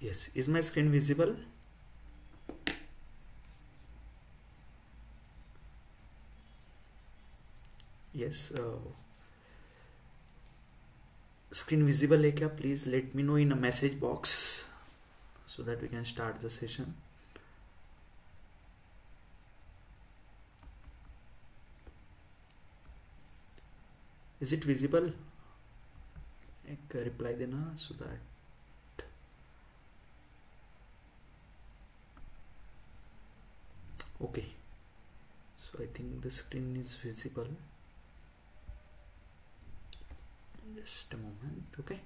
Yes, is my screen visible? Yes, screen visible hai kya? Please let me know in a message box so that we can start the session. Is it visible? एक reply देना so that. Okay, so I think the screen is visible. Just a moment. Okay,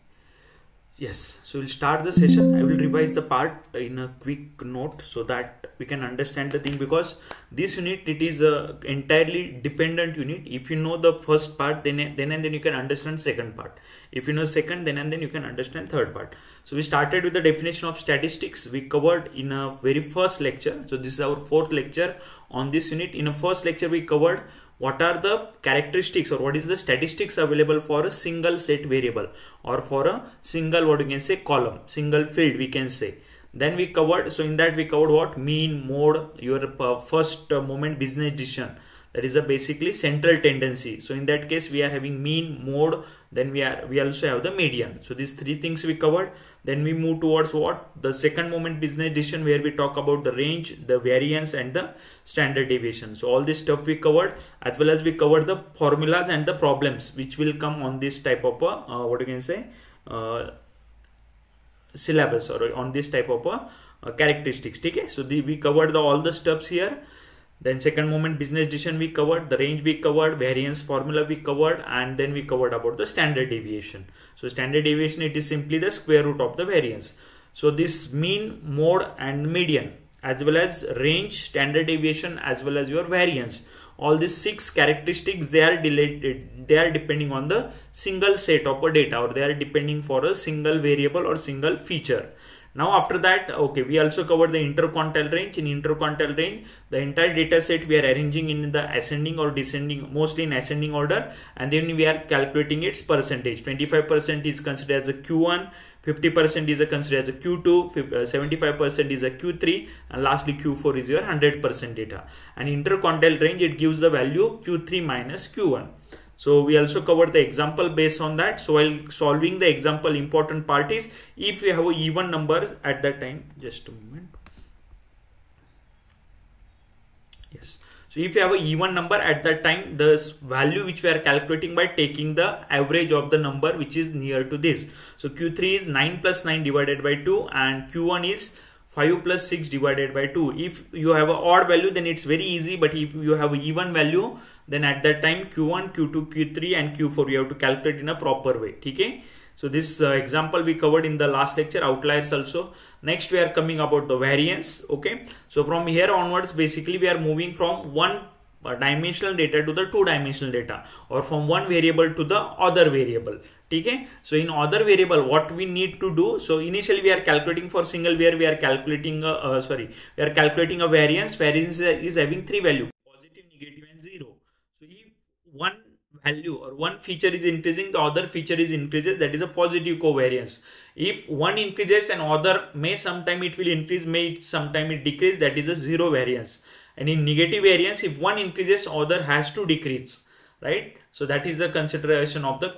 yes, so we'll start the session. I will revise the part in a quick note so that we can understand the thing, because this unit, it is a entirely dependent unit. If you know the first part, then you can understand second part. If you know second, then you can understand third part. So we started with the definition of statistics. We covered in a very first lecture. So this is our fourth lecture on this unit. In a first lecture, we covered what are the characteristics or what is the statistics available for a single set variable or for a single, what you can say, column, single field we can say. Then we covered, so in that we covered what? Mean, mode, your first moment business decision. That is a basically central tendency. So in that case we are having mean, mode, then we also have the median. So these three things we covered. Then we move towards what? The second moment business decision, where we talk about the range, the variance and the standard deviation. So all this stuff we covered, as well as we covered the formulas and the problems which will come on this type of what you can say syllabus, or on this type of characteristics. Okay, so we covered all the steps here. Then second moment business decision we covered, the range we covered, variance formula we covered, and then we covered about the standard deviation. So standard deviation, it is simply the square root of the variance. So this mean, mode and median, as well as range, standard deviation, as well as your variance, all these six characteristics, they are depending on the single set of a data, or they are depending for a single variable or single feature. Now after that, okay, we also covered the interquartile range. In interquartile range, the entire data set we are arranging in the ascending or descending, mostly in ascending order, and then we are calculating its percentage. 25% is considered as a Q1, 50% is considered as a Q2, 75% is a Q3, and lastly Q4 is your 100% data. And interquartile range, it gives the value Q3 minus Q1. So we also covered the example based on that. So while solving the example, important part is if you have a even number at that time, just a moment. Yes. So if you have a even number at that time, the value which we are calculating by taking the average of the number which is near to this. So Q3 is 9 plus 9 divided by 2, and Q1 is 5 plus 6 divided by 2. If you have an odd value, then it's very easy, but if you have an even value, then at that time Q1, Q2, Q3 and Q4 you have to calculate in a proper way. Okay, so this example we covered in the last lecture, outliers also. Next we are coming about the variance. Okay, so from here onwards, basically we are moving from one dimensional data to the two-dimensional data, or from one variable to the other variable. Okay, so in other variable, what we need to do, so initially we are calculating for single, where we are calculating we are calculating a variance. Variance is having three values: positive, negative and 0. So if one value or one feature is increasing, the other feature is increases, that is a positive covariance. If one increases and other, may sometime it will increase, may sometime it decrease, that is a zero variance. And in negative variance, if one increases, other has to decrease, right? So that is the consideration of the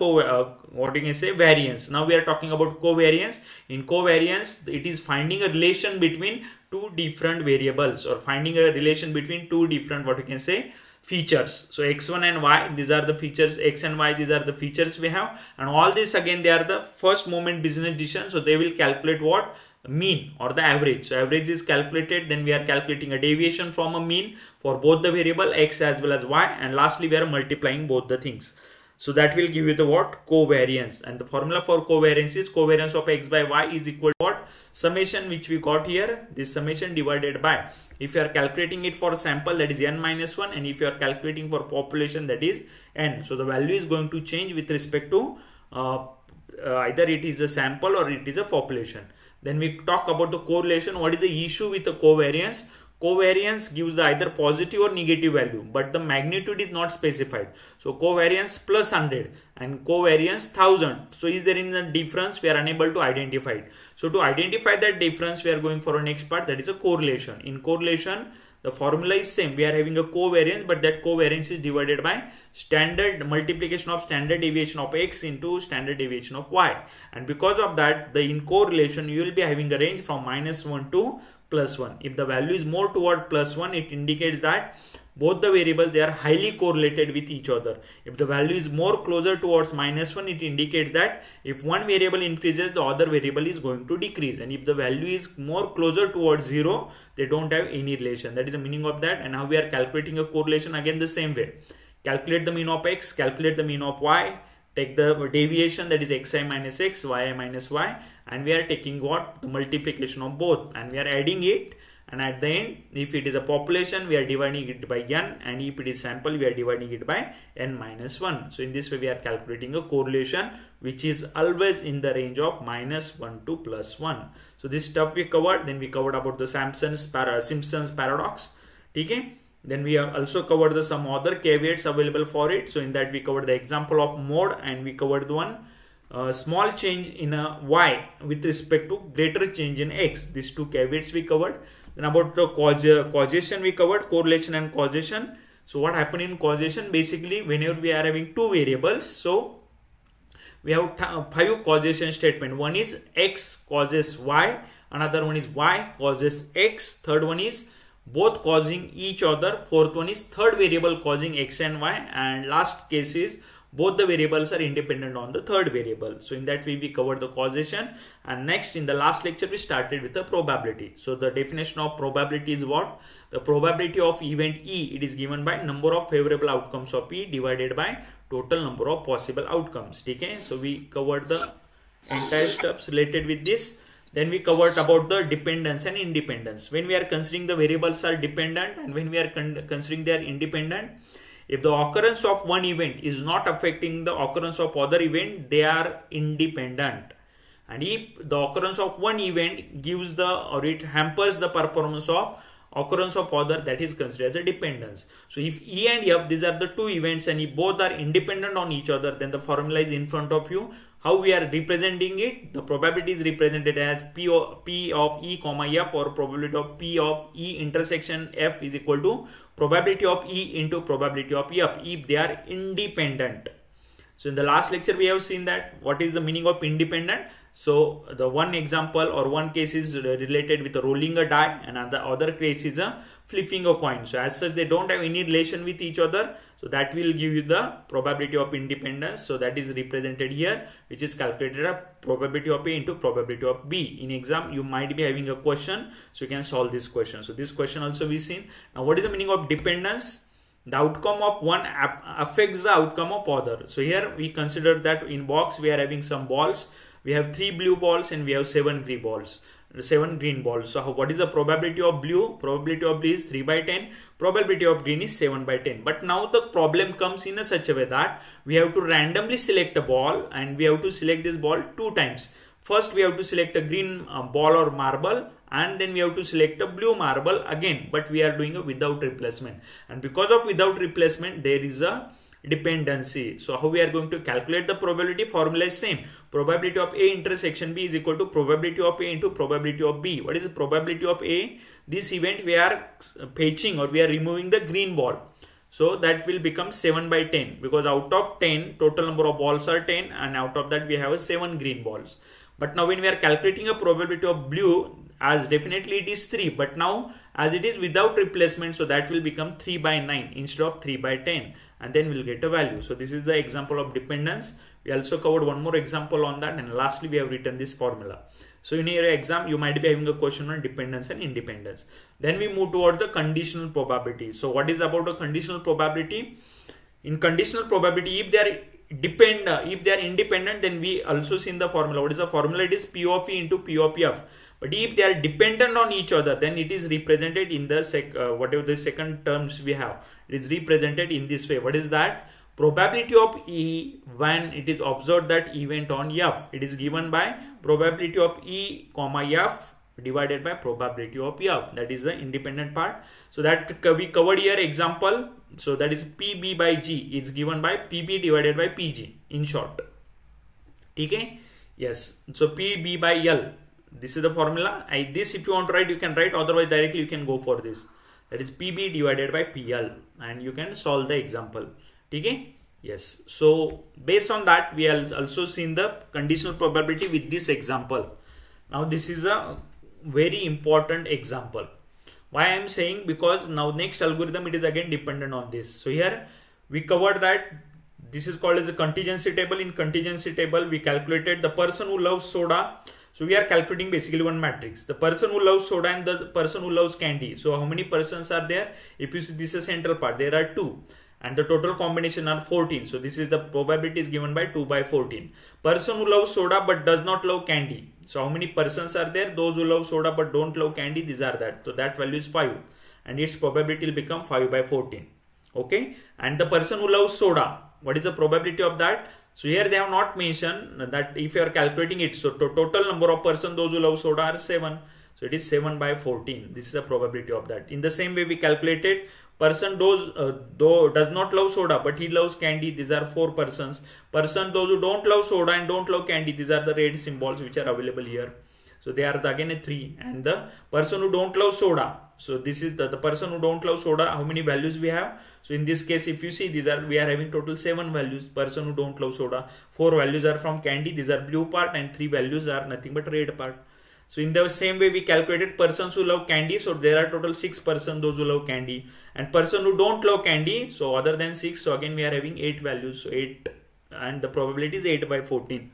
what you can say variance. Now we are talking about covariance. In covariance, it is finding a relation between two different variables, or finding a relation between two different, what you can say, features. So x1 and y, these are the features, x and y, these are the features we have, and all this again, they are the first moment business decision. So they will calculate what? Mean or the average. So average is calculated, then we are calculating a deviation from a mean for both the variable x as well as y, and lastly we are multiplying both the things. So that will give you the what? Covariance. And the formula for covariance is covariance of x by y is equal to what? Summation which we got here, this summation divided by, if you are calculating it for sample, that is n minus 1, and if you are calculating for population, that is n. So the value is going to change with respect to either it is a sample or it is a population. Then we talk about the correlation. What is the issue with the covariance? Covariance gives the either positive or negative value, but the magnitude is not specified. So covariance plus 100 and covariance 1000. So is there any difference? We are unable to identify it. So to identify that difference, we are going for a next part, that is a correlation. In correlation, the formula is same. We are having a covariance, but that covariance is divided by standard multiplication of standard deviation of x into standard deviation of y. And because of that, in correlation, you will be having a range from -1 to +1. If the value is more toward +1, it indicates that both the variables, they are highly correlated with each other. If the value is more closer towards -1, it indicates that if one variable increases, the other variable is going to decrease. And if the value is more closer towards 0, they don't have any relation. That is the meaning of that. And now we are calculating a correlation again the same way. Calculate the mean of x, calculate the mean of y, take the deviation, that is xi minus x, yi minus y, and we are taking what? The multiplication of both, and we are adding it. And at the end, if it is a population, we are dividing it by n, and if it is sample, we are dividing it by n minus 1. So in this way, we are calculating a correlation which is always in the range of -1 to +1. So this stuff we covered. Then we covered about the Simpson's paradox. Okay. Then we have also covered some other caveats available for it. So in that we covered the example of mode, and we covered the one small change in a y with respect to greater change in x. These two caveats we covered. Then about the causation we covered, correlation and causation. So what happened in causation? Basically, whenever we are having two variables, so we have 5 causation statement. One is x causes y, another one is y causes x, third one is both causing each other, fourth one is third variable causing x and y, and last case is both the variables are independent on the third variable. So in that way we covered the causation, and next in the last lecture we started with the probability. So the definition of probability is what? The probability of event E, it is given by number of favorable outcomes of E divided by total number of possible outcomes. Okay, so we covered the entire steps related with this. Then we covered about the dependence and independence. When we are considering the variables are dependent and when we are considering they are independent, if the occurrence of one event is not affecting the occurrence of other event, they are independent. And if the occurrence of one event gives or it hampers the performance of occurrence of other, that is considered as a dependence. So if E and F, these are the two events, and if both are independent on each other, then the formula is in front of you. How we are representing it? The probability is represented as P of E comma F, or probability of P of E intersection F is equal to probability of E into probability of F if they are independent. So in the last lecture we have seen that what is the meaning of independent. So the one example or one case is related with rolling a die, and the other case is a flipping a coin. So as such they don't have any relation with each other. So that will give you the probability of independence. So that is represented here, which is calculated as probability of A into probability of B. In exam you might be having a question, so you can solve this question. So this question also we seen. Now what is the meaning of dependence? The outcome of one affects the outcome of other. So here we consider that in box we are having some balls. We have 3 blue balls and we have 7 green balls. So what is the probability of blue? Probability of blue is 3 by 10. Probability of green is 7 by 10. But now the problem comes in such a way that we have to randomly select a ball, and we have to select this ball 2 times. First we have to select a green ball or marble, and then we have to select a blue marble again, but we are doing a without replacement. And because of without replacement, there is a dependency. So how we are going to calculate the probability? Formula is same. Probability of A intersection B is equal to probability of A into probability of B. What is the probability of A? This event we are fetching, or we are removing the green ball. So that will become 7 by 10, because out of 10, total number of balls are 10, and out of that we have 7 green balls. But now when we are calculating a probability of blue, as definitely it is 3, but now as it is without replacement, so that will become 3 by 9 instead of 3 by 10, and then we'll get a value. So this is the example of dependence. We also covered one more example on that, and lastly we have written this formula. So in your exam you might be having a question on dependence and independence. Then we move toward the conditional probability. So what is about a conditional probability? In conditional probability, if they are independent, then we also seen the formula. What is the formula? It is P of E into P of F. But if they are dependent on each other, then it is represented in the whatever the second terms we have. It is represented in this way. What is that? Probability of E when it is observed that event on F. It is given by probability of E comma F divided by probability of P up. That is the independent part. So that we covered here example. So that is PB by G is given by PB divided by PG in short. Okay? Yes. So PB by L. This is the formula. This if you want to write, you can write. Otherwise directly you can go for this. That is PB divided by PL. And you can solve the example. Okay? Yes. So based on that, we have also seen the conditional probability with this example. Now this is a very important example. Why I am saying, because now next algorithm it is again dependent on this. So here we covered that this is called as a contingency table. In contingency table we calculated the person who loves soda. So we are calculating basically one matrix, the person who loves soda and the person who loves candy. So how many persons are there? If you see this is central part, there are 2 and the total combination are 14. So this is the probability is given by 2 by 14. Person who loves soda but does not love candy. So how many persons are there? Those who love soda but don't love candy, these are that. So that value is 5 and its probability will become 5 by 14. Okay. And the person who loves soda, what is the probability of that? So here they have not mentioned that if you are calculating it. So total number of persons those who love soda are 7. So it is 7 by 14. This is the probability of that. In the same way we calculated person those does not love soda but he loves candy. These are 4 persons. Person those who don't love soda and don't love candy. These are the red symbols which are available here. So they are again a 3. And the person who don't love soda. So this is the person who don't love soda. How many values we have? So in this case, if you see, we are having total 7 values. Person who don't love soda. 4 values are from candy. These are blue part and 3 values are nothing but red part. So in the same way we calculated persons who love candy. So there are total 6 persons those who love candy. And person who don't love candy. So other than 6. So again we are having 8 values. So 8 and the probability is 8 by 14.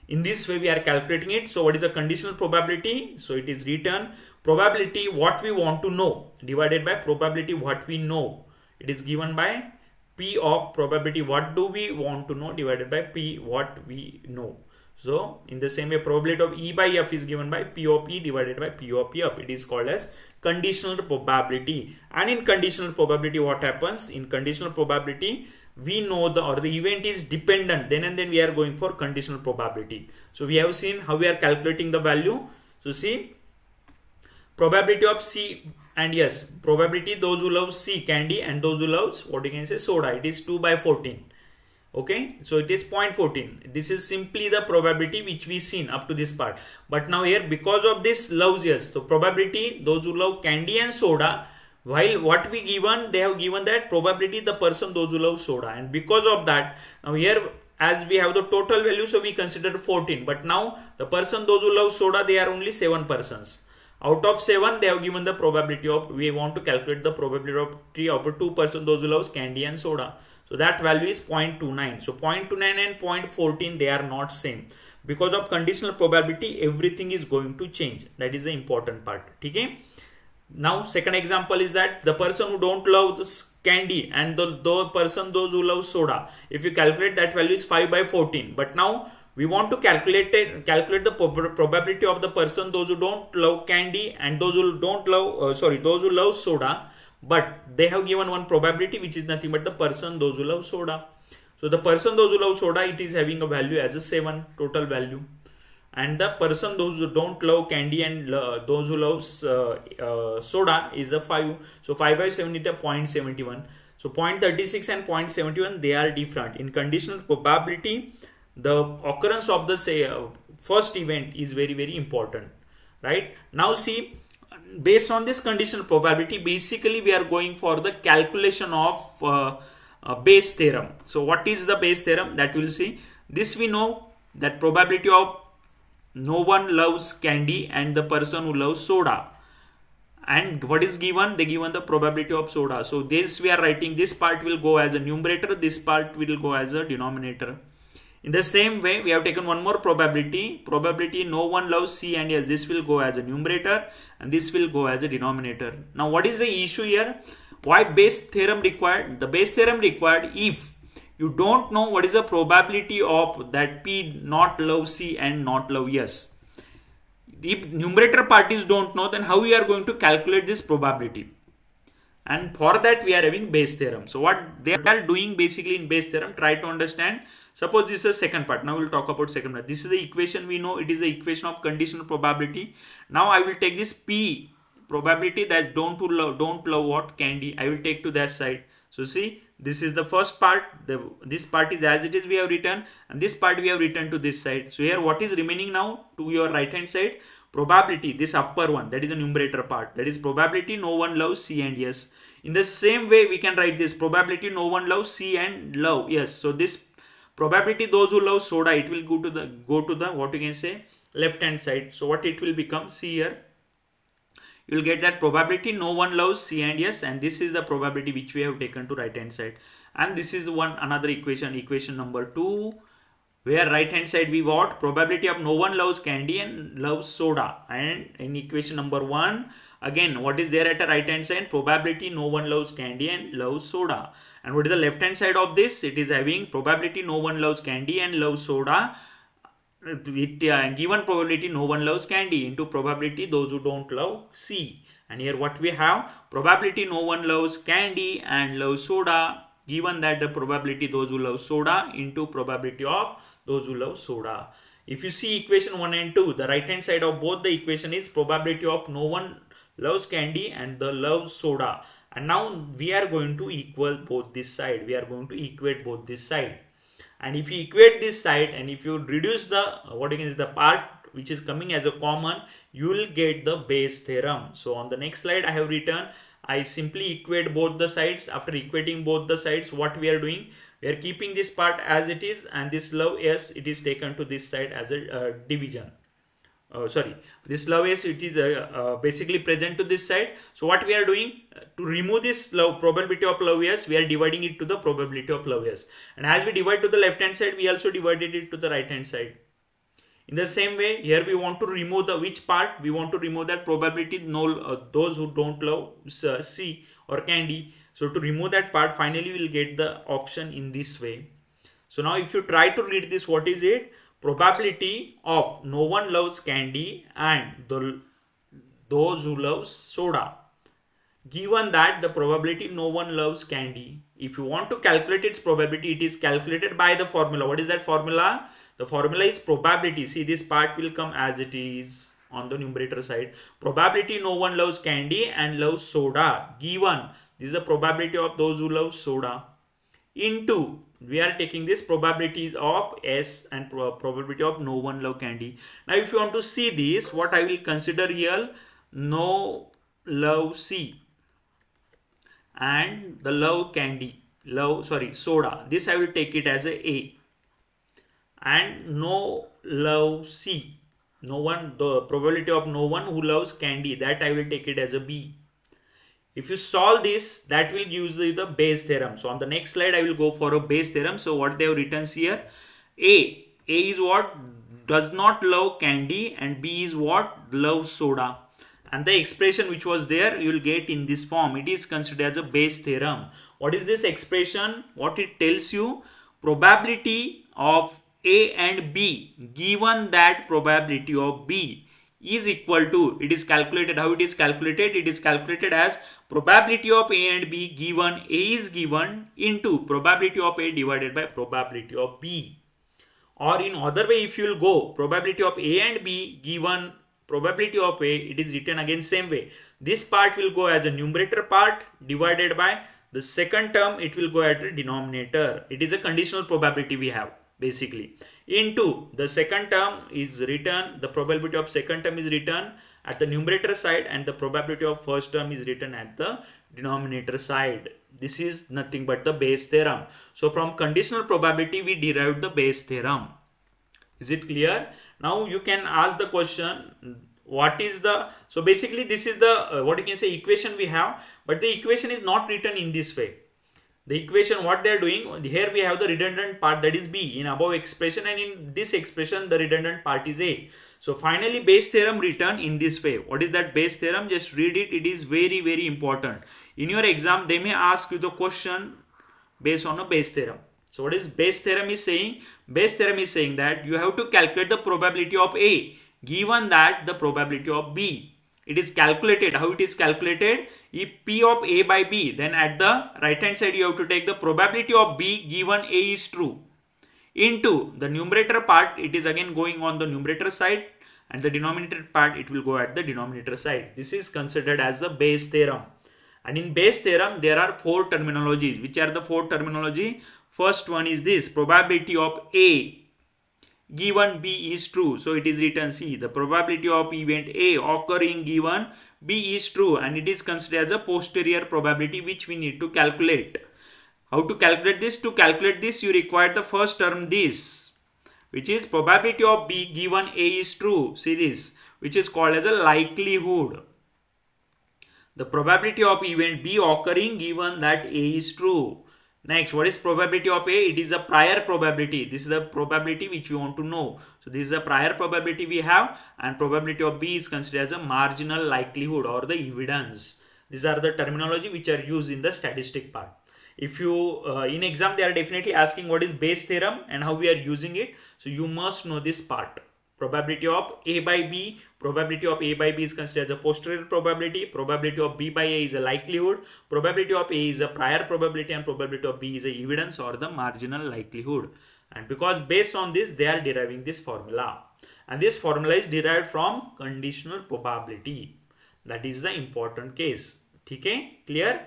In this way we are calculating it. So what is the conditional probability? So it is written probability what we want to know divided by probability what we know. It is given by P of probability what do we want to know divided by P what we know. So in the same way probability of E by F is given by P of E divided by P of F. It is called as conditional probability. And in conditional probability what happens? In conditional probability we know the event is dependent, then and then we are going for conditional probability. So we have seen how we are calculating the value. So see, probability of C, and yes, probability those who love C candy and those who loves what you can say soda, it is 2 by 14. Okay, so it is 0.14. This is simply the probability which we seen up to this part. But now here because of this loves, yes, so probability those who love candy and soda, while what we given, they have given that probability the person those who love soda, and because of that now here as we have the total value, so we consider 14, but now the person those who love soda, they are only 7 persons. Out of 7 they have given the probability of, we want to calculate the probability of 2 persons those who loves candy and soda. So that value is 0.29. So 0.29 and 0.14 they are not same. Because of conditional probability everything is going to change. That is the important part. Okay. Now second example is that the person who don't love this candy and the person those who love soda, if you calculate that value is 5 by 14. But now we want to calculate the probability of the person those who don't love candy and those who don't love those who love soda, but they have given one probability which is nothing but the person those who love soda. So the person those who love soda, it is having a value as a 7 total value. And the person those who don't love candy and those who love soda is a 5. So 5 by 7 is a 0.71. So 0.36 and 0.71 they are different. In conditional probability the occurrence of the first event is very very important, right? Now see, based on this conditional probability basically we are going for the calculation of Bayes theorem. So what is the Bayes theorem? That we will see. This we know that probability of no one loves candy and the person who loves soda, and what is given? They given the probability of soda. So this we are writing, this part will go as a numerator, this part will go as a denominator. In the same way we have taken one more probability no one loves C, and yes, this will go as a numerator and this will go as a denominator. Now what is the issue here? Why Bayes theorem required? The Bayes theorem required if you don't know what is the probability of that P not love C and not love yes. If numerator parties don't know, then how we are going to calculate this probability? And for that we are having Bayes theorem. So what they are doing basically in Bayes theorem, try to understand. Suppose this is the second part. Now we'll talk about second part. This is the equation, we know it is the equation of conditional probability. Now I will take this P probability that don't love what candy, I will take to that side. So see, this is the first part, this part is as it is we have written, and this part we have written to this side. So here what is remaining now to your right hand side? Probability, this upper one, that is the numerator part, that is probability no one loves C and yes. In the same way we can write this probability no one loves C and love yes. So this probability those who love soda, it will go to the what you can say left hand side. So what it will become, see here, you will get that probability no one loves C and yes, and this is the probability which we have taken to right hand side. And this is another equation number 2, where right hand side we what, probability of no one loves candy and loves soda. And in equation number 1, again what is there at the right hand side, probability no one loves candy and loves soda. And what is the left hand side of this, it is having probability no one loves candy and loves soda with given probability no one loves candy into probability those who don't love C. And here what we have, probability no one loves candy and loves soda, given that the probability those who love soda into probability of those who love soda. If you see equation 1 and 2, the right hand side of both the equation is probability of no one loves candy and the loves soda. And now we are going to equal both this side, we are going to equate both this side. And if you equate this side and if you reduce the what is the part which is coming as a common, you will get the Bayes theorem. So on the next slide I have written, I simply equate both the sides. After equating both the sides, what we are doing, we are keeping this part as it is, and this love s, it is taken to this side as a division. This love s, it is basically present to this side. So what we are doing, to remove this probability of love s, we are dividing it to the probability of love s. And as we divide to the left hand side, we also divided it to the right hand side. In the same way, here we want to remove the which part, we want to remove that probability those who don't love C or candy. So to remove that part, finally we will get the option in this way. So now if you try to read this, what is it? Probability of no one loves candy and those who love soda, given that the probability no one loves candy. If you want to calculate its probability, it is calculated by the formula. What is that formula? The formula is probability. See, this part will come as it is on the numerator side. Probability no one loves candy and loves soda, given this is the probability of those who love soda, into we are taking this probability of S and probability of no one love candy. Now if you want to see this, what I will consider here, no love C and the love candy, soda, this I will take it as a and no love C, the probability of no one who loves candy, that I will take it as a B. If you solve this, that will give you the Bayes theorem. So on the next slide, I will go for a Bayes theorem. So what they have written here, A is what, does not love candy, and B is what, loves soda. And the expression which was there, you will get in this form. It is considered as a Bayes theorem. What is this expression? What it tells you, probability of A and B, given that probability of B is equal to, it is calculated, how it is calculated? It is calculated as probability of A and B given A is given into probability of A divided by probability of B. Or in other way, if you will go, probability of A and B given probability of A, it is written again same way. This part will go as a numerator part divided by the second term, it will go at a denominator. It is a conditional probability we have basically, into the second term is written, the probability of second term is written at the numerator side and the probability of first term is written at the denominator side. This is nothing but the Bayes theorem. So from conditional probability we derived the Bayes theorem. Is it clear? Now you can ask the question, what is the, so basically this is the what you can say equation we have, but the equation is not written in this way. The equation, what they are doing, here we have the redundant part, that is B in above expression, and in this expression the redundant part is A. So finally Bayes theorem written in this way. What is that Bayes theorem? Just read it. It is very, very important. In your exam they may ask you the question based on a Bayes theorem. So what is Bayes theorem is saying? Bayes theorem is saying that you have to calculate the probability of A given that the probability of B it is calculated. How it is calculated? If P of A by B, then at the right hand side you have to take the probability of B given A is true into the numerator part. It is again going on the numerator side, and the denominator part it will go at the denominator side. This is considered as the Bayes theorem. And in Bayes theorem there are 4 terminologies. Which are the 4 terminology? First one is this: probability of A given B is true. So it is written, see, the probability of event A occurring given B is true, and it is considered as a posterior probability which we need to calculate. How to calculate this? To calculate this you require the first term, this, which is probability of B given A is true. See this, which is called as a likelihood. The probability of event B occurring given that A is true. Next, what is probability of A? It is a prior probability. This is the probability which we want to know. So this is a prior probability we have, and probability of B is considered as a marginal likelihood or the evidence. These are the terminology which are used in the statistic part. If you in exam they are definitely asking what is Bayes theorem and how we are using it. So you must know this part. Probability of A by B. Probability of A by B is considered as a posterior probability. Probability of B by A is a likelihood. Probability of A is a prior probability, and probability of B is a evidence or the marginal likelihood. And because based on this they are deriving this formula. And this formula is derived from conditional probability. That is the important case. Okay? Clear?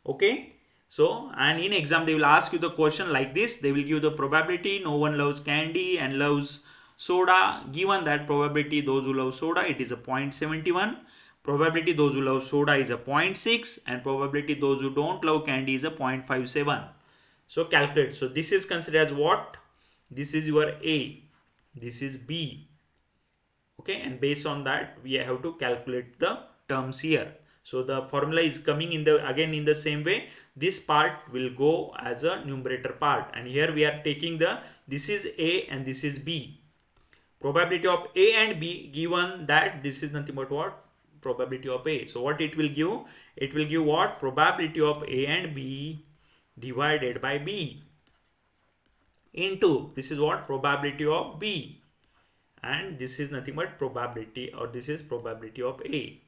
Okay? So, and in exam they will ask you the question like this. They will give the probability no one loves candy and loves soda. Given that probability those who love soda, it is a 0.71. Probability those who love soda is a 0.6, and probability those who don't love candy is a 0.57. So calculate. So this is considered as what? This is your A. This is B. Okay, and based on that we have to calculate the terms here. So the formula is coming in the again in the same way. This part will go as a numerator part, and here we are taking the, this is A and this is B. Probability of A and B given that this is nothing but what? Probability of A. So what it will give? It will give what? Probability of A and B divided by B into, this is what? Probability of B, and this is nothing but probability, or this is probability of A.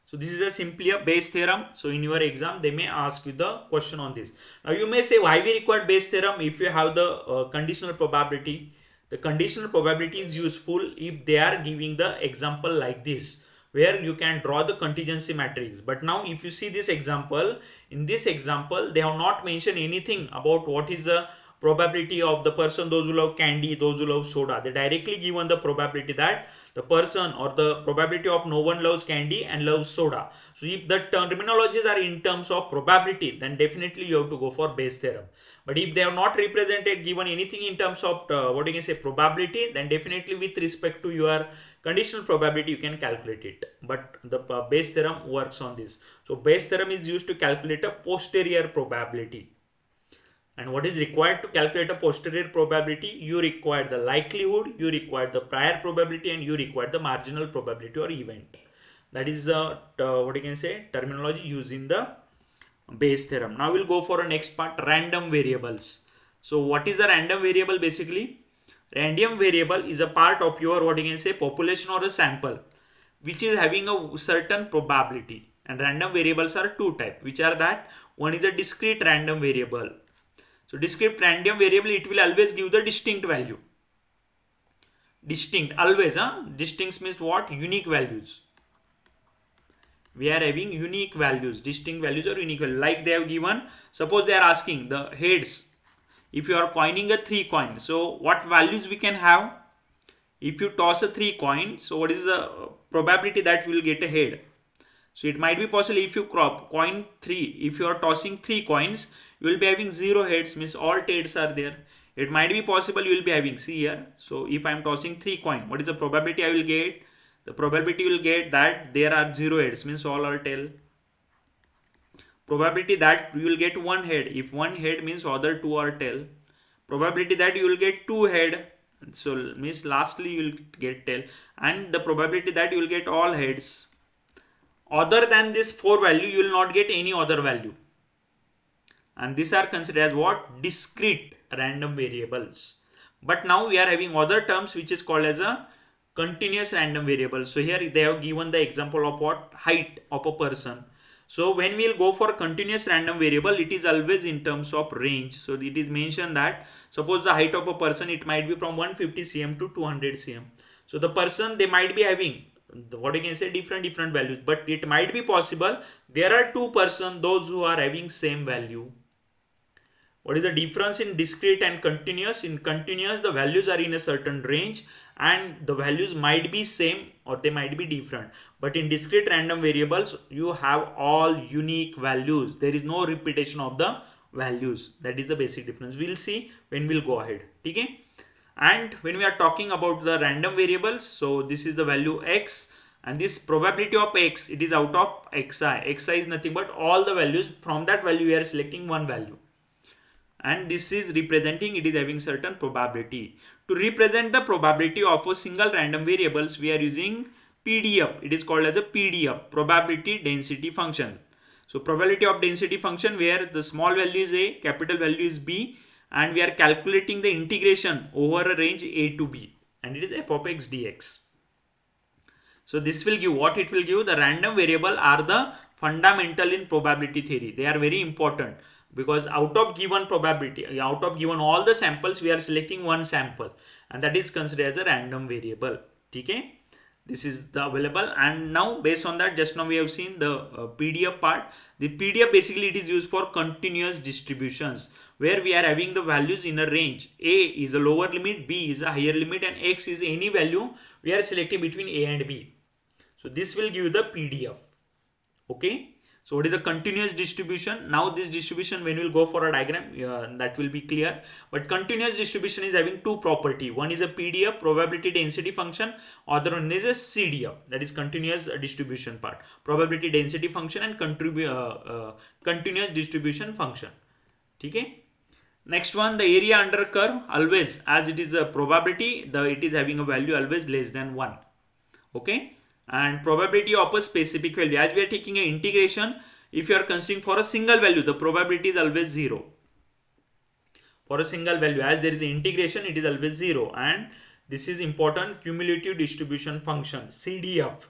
So this is a simply a Bayes theorem. So in your exam they may ask you the question on this. Now you may say, why we require Bayes theorem if you have the conditional probability? The conditional probability is useful if they are giving the example like this, where you can draw the contingency matrix. But now if you see this example, in this example they have not mentioned anything about what is the probability of the person those who love candy, those who love soda. They directly given the probability that the person, or the probability of no one loves candy and loves soda. So if the terminologies are in terms of probability, then definitely you have to go for Bayes theorem. But if they have not represented, given anything in terms of what you can say probability, then definitely with respect to your conditional probability you can calculate it. But the Bayes theorem works on this. So Bayes theorem is used to calculate a posterior probability. And what is required to calculate a posterior probability? You require the likelihood, you require the prior probability, and you require the marginal probability or event. That is what you can say terminology used in the Bayes theorem. Now we'll go for a next part, random variables. So what is the random variable? Basically, random variable is a part of your what you can say population or a sample which is having a certain probability. And random variables are two types, which are that one is a discrete random variable. So discrete random variable, it will always give the distinct value. Distinct, always. Distinct means what? Unique values. We are having unique values, distinct values or unique values. Like they have given, suppose they are asking the heads. If you are coining a 3 coin, so what values we can have? If you toss a 3 coin, so what is the probability that we will get a head? So it might be possible if you coin 3, if you are tossing 3 coins, you will be having 0 heads, means all tails are there. It might be possible you will be having, see here, so if I am tossing 3 coin, what is the probability I will get? The probability will get that there are 0 heads, means all are tail. Probability that you will get 1 head, if 1 head means other 2 are tail. Probability that you will get 2 head, so means lastly you will get tail. And the probability that you will get all heads. Other than this 4 value, you will not get any other value. And these are considered as what? Discrete random variables. But now we are having other terms which is called as a continuous random variable. So here they have given the example of what? Height of a person. So when we will go for continuous random variable, it is always in terms of range. So it is mentioned that suppose the height of a person, it might be from 150 cm to 200 cm. So the person, they might be having what you can say different values, but it might be possible there are two persons, those who are having same value. What is the difference in discrete and continuous? In continuous, the values are in a certain range and the values might be same or they might be different. But in discrete random variables, you have all unique values. There is no repetition of the values. That is the basic difference. We'll see when we'll go ahead. Okay? And when we are talking about the random variables, so this is the value x, and this probability of x, it is out of xi. Xi is nothing but all the values. From that value, we are selecting one value. And this is representing, it is having certain probability. To represent the probability of a single random variables, we are using PDF. It is called as a PDF, probability density function. So probability of density function, where the small value is a, capital value is b, and we are calculating the integration over a range a to b, and it is f of x dx. So this will give what? It will give the random variable are the fundamental in probability theory. They are very important. Because out of given probability, out of given all the samples, we are selecting one sample, and that is considered as a random variable. Okay, this is the available. And now based on that, just now we have seen the PDF part. The PDF basically it is used for continuous distributions, where we are having the values in a range. A is a lower limit, B is a higher limit, and X is any value we are selecting between A and B. So this will give the PDF. Okay. So what is a continuous distribution? Now this distribution, when we will go for a diagram, that will be clear. But continuous distribution is having two property. One is a PDF, probability density function. Other one is a CDF, that is continuous distribution part. Probability density function and continuous distribution function. Okay. Next one, the area under a curve, always as it is a probability, it is having a value always less than 1. Okay. And probability of a specific value, as we are taking an integration, if you are considering for a single value, the probability is always 0. For a single value, as there is an integration, it is always 0. And this is important, cumulative distribution function, CDF.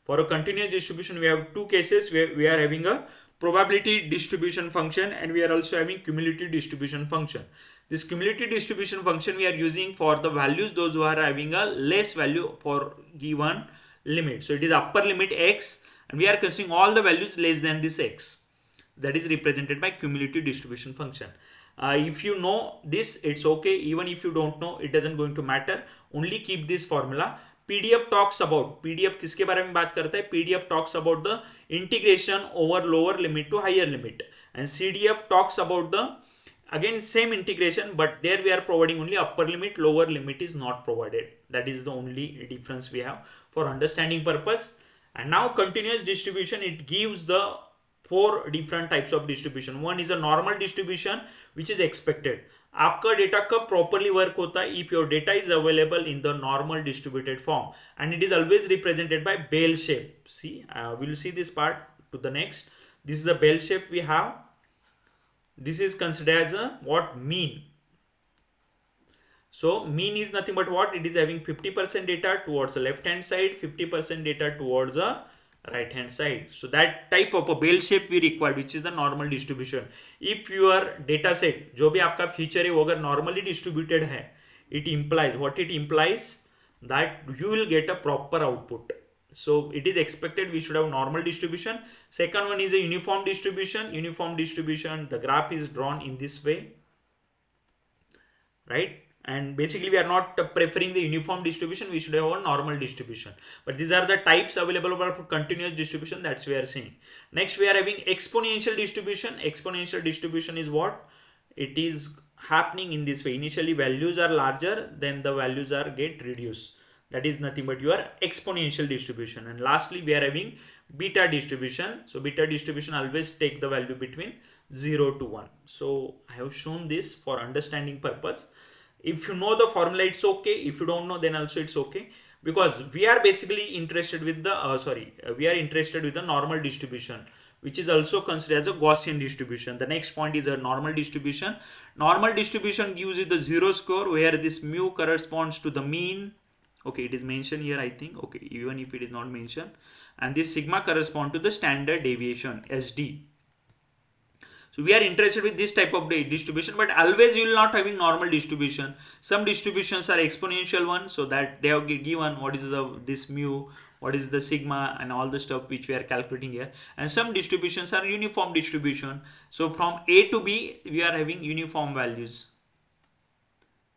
For a continuous distribution, we have two cases where we are having a probability distribution function and we are also having cumulative distribution function. This cumulative distribution function we are using for the values, those who are having a less value for given limit. So it is upper limit x, and we are considering all the values less than this x. That is represented by cumulative distribution function. If you know this, it's okay. Even if you don't know, it doesn't going to matter. Only keep this formula. PDF talks about, PDF किसके बारे में बात करता है? PDF talks about the integration over lower limit to higher limit, and CDF talks about the again same integration, but there we are providing only upper limit, lower limit is not provided. That is the only difference we have for understanding purpose. And now continuous distribution, it gives the 4 different types of distribution. One is a normal distribution, which is expected. आपका data कब properly work होता है? If your data is available in the normal distributed form, and it is always represented by bell shape. See, we'll see this part to the next. This is the bell shape we have. This is considered as a what? Mean. So mean is nothing but what? It is having 50% data towards the left hand side, 50% data towards the right hand side. So that type of a bell shape we require, which is the normal distribution. If your data set, जो भी आपका feature है वो अगर normally distributed है, it implies, what it implies, that you will get a proper output. So it is expected we should have normal distribution. Second one is a uniform distribution. Uniform distribution, the graph is drawn in this way, right? And basically we are not preferring the uniform distribution, we should have a normal distribution. But these are the types available for continuous distribution, that's we are seeing. Next we are having exponential distribution. Exponential distribution is what? It is happening in this way. Initially values are larger, then the values are get reduced. That is nothing but your exponential distribution. And lastly we are having beta distribution. So beta distribution always take the value between 0 to 1. So I have shown this for understanding purpose. If you know the formula, it's okay. If you don't know, then also it's okay, because we are basically interested with the we are interested with the normal distribution, which is also considered as a Gaussian distribution. The next point is a normal distribution. Normal distribution gives you the zero score, where this mu corresponds to the mean, Okay, it is mentioned here, I think. Okay, even if it is not mentioned, and this sigma correspond to the standard deviation, SD. So we are interested with this type of distribution, but always you will not having normal distribution. Some distributions are exponential one, so that they have given what is the this mu, what is the sigma, and all the stuff which we are calculating here. And some distributions are uniform distribution. So from A to B we are having uniform values.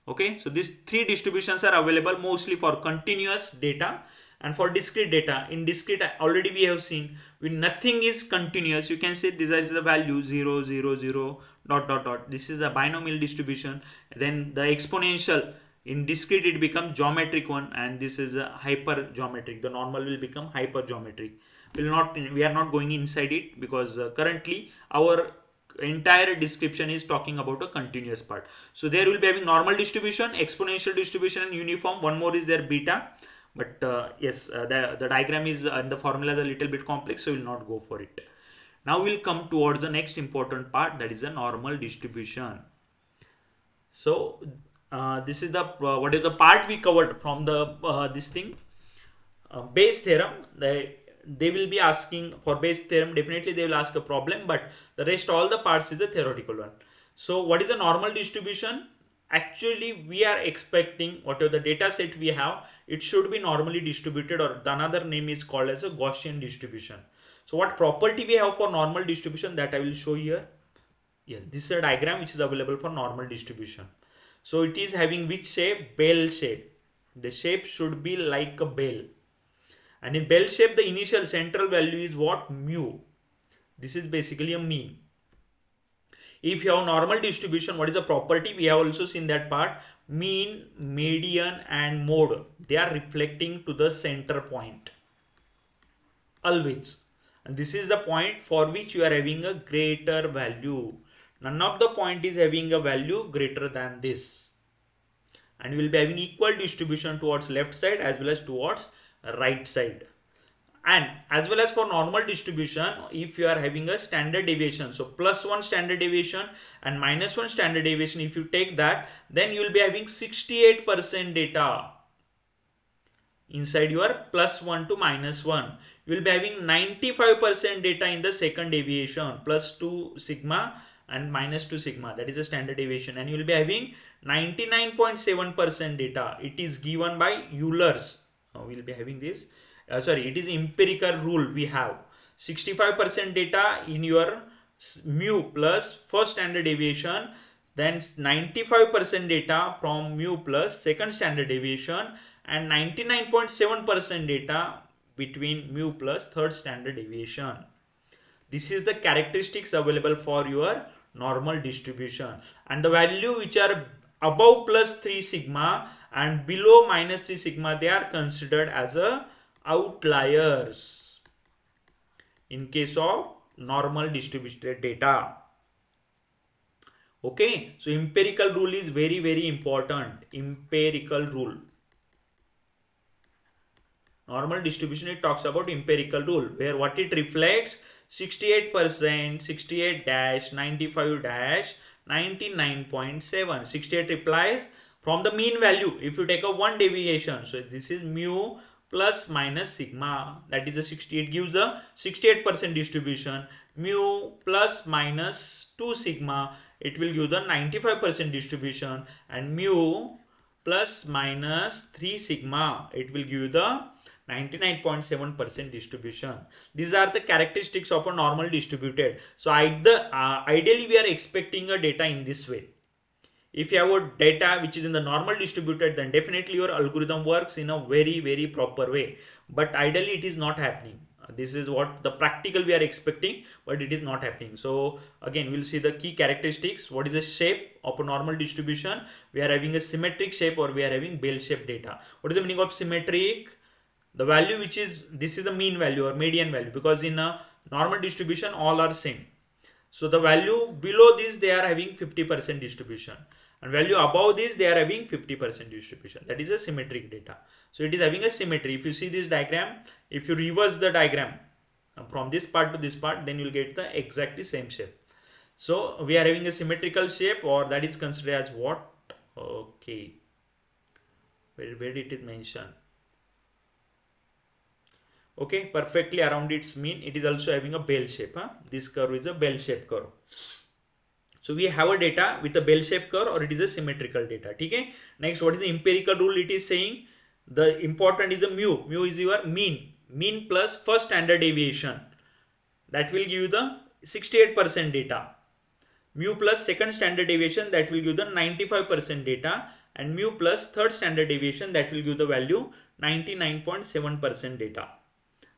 Okay, so these three distributions are available mostly for continuous data and for discrete data. In discrete already we have seen when nothing is continuous, you can say this is the value 0 0 0 dot dot dot. This is the binomial distribution. Then the exponential, in discrete it becomes geometric one, and this is a hyper geometric. The normal will become hyper geometric. We are not going inside it because currently our entire description is talking about a continuous part. So there will be having normal distribution, exponential distribution, and uniform. One more is there, beta. But yes, the diagram is and the formula is a little bit complex, so we will not go for it. Now we'll come towards the next important part, that is a normal distribution. So this is the what is the part we covered from the this thing, Bayes theorem. They will be asking for Bayes theorem, definitely they will ask a problem, but the rest all the parts is a theoretical one. So what is a normal distribution? Actually we are expecting whatever the data set we have, it should be normally distributed, or the another name is called as a Gaussian distribution. So what property we have for normal distribution, that I will show here. Yes, this is a diagram which is available for normal distribution. So it is having which shape? Bell shape. The shape should be like a bell. And in bell shape, the initial central value is what? Mu. This is basically a mean. If you have normal distribution, what is the property? We have also seen that part. Mean, median and mode, they are reflecting to the center point. Always. And this is the point for which you are having a greater value. None of the point is having a value greater than this. And you will be having equal distribution towards left side as well as towards right side. And as well as for normal distribution, if you are having a standard deviation, so +1 standard deviation and -1 standard deviation, if you take that, then you will be having 68% data inside your +1 to -1. You will be having 95% data in the second deviation, +2 sigma and -2 sigma, that is a standard deviation, and you will be having 99.7% data. It is given by Euler's. We will be having this. Sorry, it is empirical rule. We have 65% data in your mu plus first standard deviation, then 95% data from mu plus second standard deviation, and 99.7% data between mu plus third standard deviation. This is the characteristics available for your normal distribution, and the value which are above +3 sigma and below -3 sigma, they are considered as a outliers in case of normal distributed data. Okay, so empirical rule is very, very important. Empirical rule. Normal distribution, it talks about empirical rule, where what it reflects: 68%, 68 dash, 95 dash, 99.7. 68 replies from the mean value. If you take a one deviation, so this is mu plus minus sigma, that is a 68, gives the 68% distribution. Mu plus minus 2 sigma, it will give the 95% distribution, and mu plus minus 3 sigma, it will give the 99.7% distribution. These are the characteristics of a normal distributed. So ideally we are expecting a data in this way. If you have a data which is in the normal distributed, then definitely your algorithm works in a very, very proper way. But ideally it is not happening. This is what the practical we are expecting, but it is not happening. So again, we'll see the key characteristics. What is the shape of a normal distribution? We are having a symmetric shape, or we are having bell-shaped data. What is the meaning of symmetric? The value which is, this is the mean value or median value, because in a normal distribution all are same. So the value below this, they are having 50% distribution, and value above this, they are having 50% distribution. That is a symmetric data. So it is having a symmetry. If you see this diagram, if you reverse the diagram from this part to this part, then you will get the exactly same shape. So we are having a symmetrical shape, or that is considered as what? Okay, where did it mention? Okay, perfectly around its mean. It is also having a bell shape. This curve is a bell shaped curve. So we have a data with a bell shaped curve, or it is a symmetrical data. Okay. Next, what is the empirical rule? It is saying the important is a mu. Mu is your mean. Mean plus first standard deviation. That will give you the 68% data. Mu plus second standard deviation, that will give the 95% data, and mu plus third standard deviation, that will give the value 99.7% data.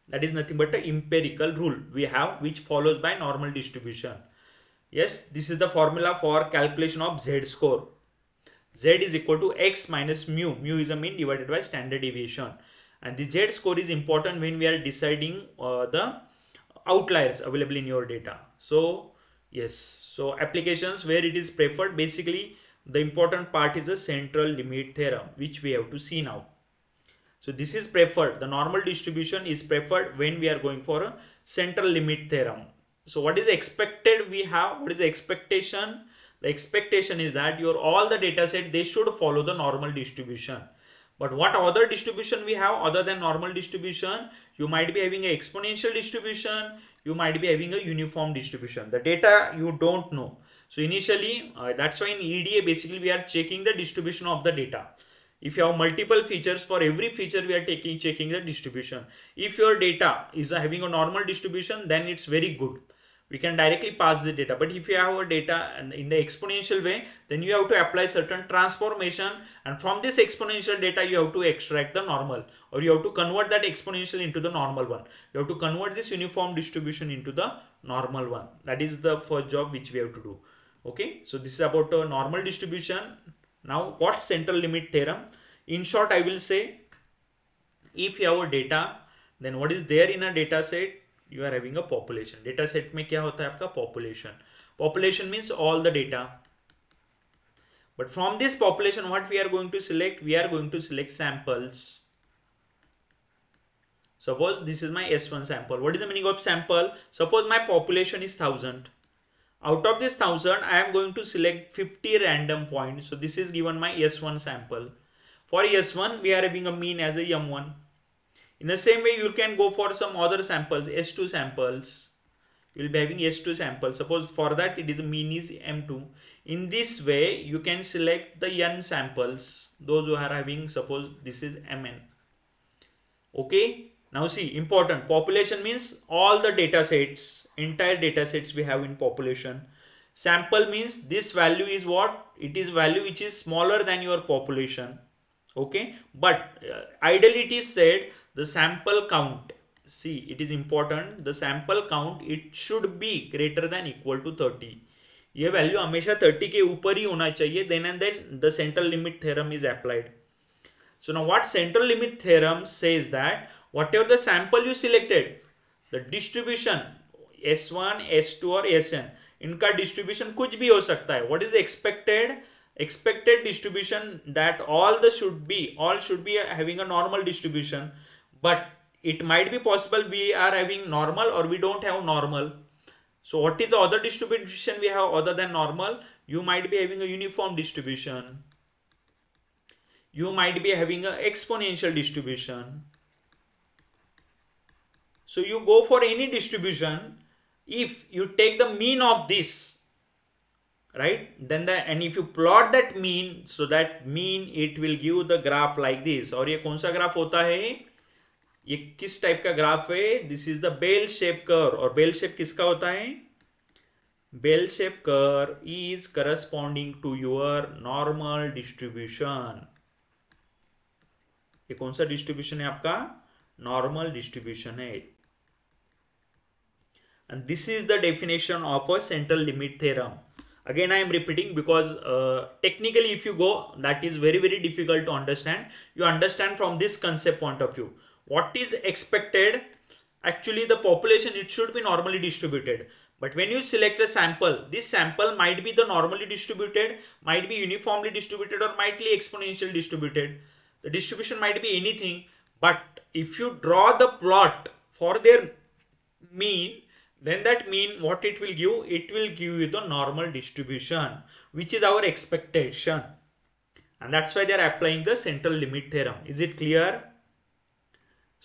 That is nothing but an empirical rule we have, which follows by normal distribution. Yes, this is the formula for calculation of z score. Z is equal to x minus mu. Mu is a mean divided by standard deviation. And the z score is important when we are deciding the outliers available in your data. So yes, so applications where it is preferred, basically the important part is the central limit theorem, which we have to see now. So this is preferred. The normal distribution is preferred when we are going for a central limit theorem. So what is expected we have? What is the expectation? The expectation is that your all the data set, they should follow the normal distribution. But what other distribution we have other than normal distribution? You might be having an exponential distribution. You might be having a uniform distribution. The data you don't know. So initially, that's why in EDA basically we are checking the distribution of the data. If you have multiple features, for every feature we are checking the distribution. If your data is having a normal distribution, then it's very good. We can directly pass the data. But if you have a data in the exponential way, then you have to apply certain transformation, and from this exponential data you have to extract the normal, or you have to convert that exponential into the normal one. You have to convert this uniform distribution into the normal one. That is the first job which we have to do. Okay, so this is about a normal distribution. Now what's central limit theorem? In short, I will say, if you have a data, then what is there in a data set? You are having a population. Data set में क्या होता है आपका? Population. Population means all the data. But from this population, what we are going to select? We are going to select samples. Suppose this is my S1 sample. What is the meaning of sample? Suppose my population is 1000. Out of this 1000, I am going to select 50 random points. So this is given my S1 sample. For S1, we are having a mean as a M1. In the same way, you can go for some other samples, S2 samples. You will be having S2 samples. Suppose for that, it is mean is M2. In this way, you can select the N samples. Those who are having, suppose this is Mn. Okay. Now see, important. Population means all the data sets, entire data sets we have in population. Sample means this value is what? It is value which is smaller than your population. Okay. But ideally it is said the sample count. See, it is important. The sample count, it should be greater than equal to 30. ये value हमेशा 30 के ऊपर ही होना चाहिए. Then and then the central limit theorem is applied. So now what central limit theorem says that whatever the sample you selected, the distribution S1, S2 or Sn, इनका distribution कुछ भी हो सकता है. What is the expected distribution? That all should be having a normal distribution, but it might be possible we are having normal or we don't have normal. So what is the other distribution we have other than normal? You might be having a uniform distribution. You might be having an exponential distribution. So you go for any distribution. If you take the mean of this, right, then and if you plot that mean, so that mean it will give the graph like this. और ये कौन सा graph होता है? ये किस type का graph है? This is the bell shape curve. और बेल शेप किसका होता है? Bell shape curve is corresponding to your normal distribution. ये कौन सा डिस्ट्रीब्यूशन है आपका? नॉर्मल डिस्ट्रीब्यूशन है. And this is the definition of a central limit theorem. Again, I am repeating because technically if you go, that is very difficult to understand. You understand from this concept point of view. What is expected? Actually, the population, it should be normally distributed. But when you select a sample, this sample might be the normally distributed, might be uniformly distributed, or might be exponentially distributed. The distribution might be anything. But if you draw the plot for their mean, then that mean what it will give? It will give you the normal distribution, which is our expectation. And that's why they are applying the central limit theorem. Is it clear?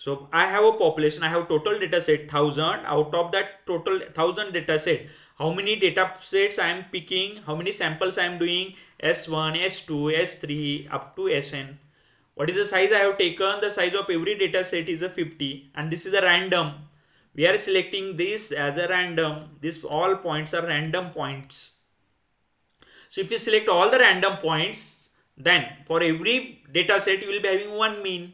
So I have a population, I have total data set 1000. Out of that total 1000 data set, how many data sets I am picking, how many samples I am doing, S1, S2, S3 up to Sn. What is the size I have taken? The size of every data set is a 50, and this is a random. We are selecting this as a random. This all points are random points. So if you select all the random points, then for every data set you will be having one mean.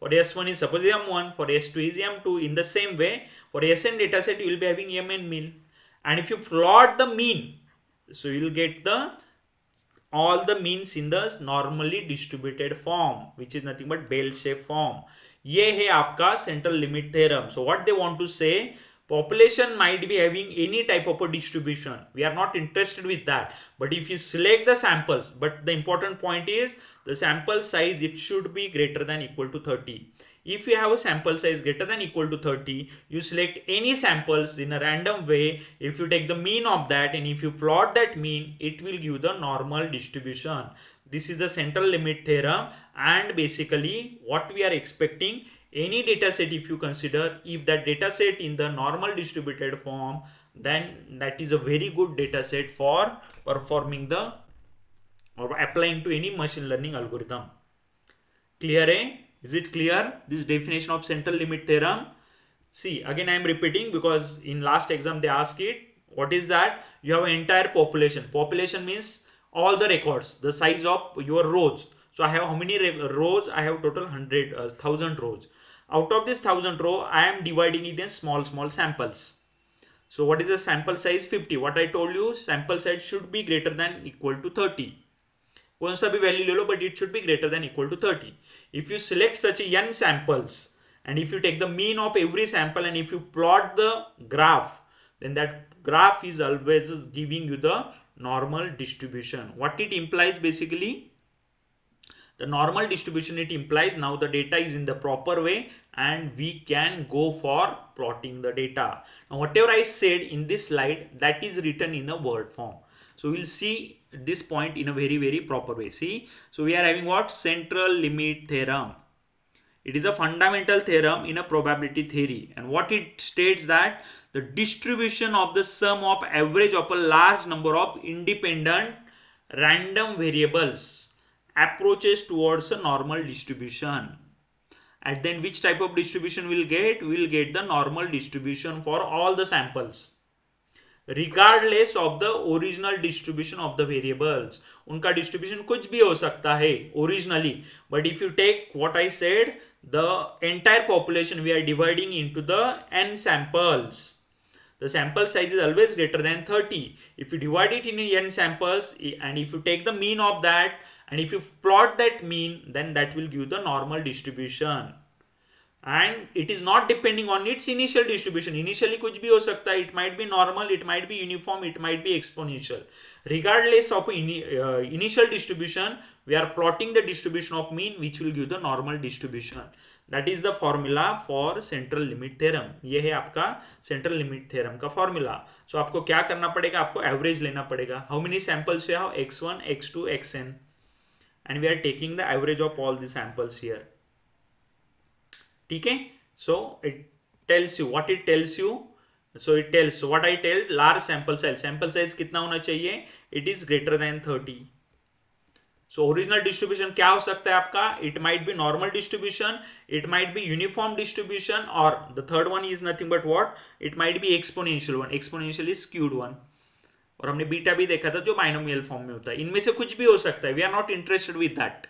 For S1 is suppose M1, for S2 is M2. In the same way, for Sn dataset you will be having Mn mean. And if you plot the mean, so you will get the all the means in the normally distributed form, which is nothing but bell shape form. ये है आपका central limit theorem. So what they want to say, population might be having any type of a distribution. We are not interested with that. But if you select the samples, but the important point is the sample size, it should be greater than equal to 30. If you have a sample size greater than equal to 30, you select any samples in a random way. If you take the mean of that and if you plot that mean, it will give the normal distribution. This is the central limit theorem, and basically what we are expecting, any data set if you consider, if that data set in the normal distributed form, then that is a very good data set for performing the or applying to any machine learning algorithm. Clear, eh? Is it clear? This definition of central limit theorem. See, again I am repeating because in last exam they asked it. What is that? You have an entire population. Population means all the records, the size of your rows. So I have how many rows? I have total 1000 rows. Out of this 1000 row, I am dividing it in small samples. So what is the sample size? 50. What I told you, sample size should be greater than equal to 30. कौन सा भी value ले लो, but it should be greater than equal to 30. If you select such a n samples and if you take the mean of every sample and if you plot the graph, then that graph is always giving you the normal distribution. What it implies basically, the normal distribution it implies now the data is in the proper way and we can go for plotting the data. Now whatever I said in this slide, that is written in a word form. So we'll see this point in a very proper way. See, so we are having what? Central limit theorem. It is a fundamental theorem in a probability theory, and what it states that the distribution of the sum of average of a large number of independent random variables approaches towards a normal distribution. And then which type of distribution we'll get? We'll get the normal distribution for all the samples, regardless of the original distribution of the variables. उनका distribution कुछ भी हो सकता है originally, but if you take what I said, the entire population we are dividing into the n samples. The sample size is always greater than 30. If you divide it in n samples and if you take the mean of that and if you plot that mean, then that will give the normal distribution. And it is not depending on its initial distribution. Initially कुछ भी हो सकता है. It might be normal, it might be uniform, it might be exponential. Regardless of initial distribution, we are plotting the distribution of mean, which will give the normal distribution. That is the formula for central limit theorem. ये है आपका central limit theorem का formula. So आपको क्या करना पड़ेगा? आपको average लेना पड़ेगा. How many samples you have? x1, x2, xn, and we are taking the average of all the samples here. ठीक है, so it tells you what it tells you. So it tells, so what I tell, large sample size कितना होना चाहिए? It is greater than 30. So original distribution क्या हो सकता है आपका? It might be normal distribution, it might be uniform distribution, or the third one is nothing but what? It might be exponential one. Exponential is skewed one. और हमने beta भी देखा था जो बाइनोमियल फॉर्म में होता है. इनमें से कुछ भी हो सकता है. We are not interested with that.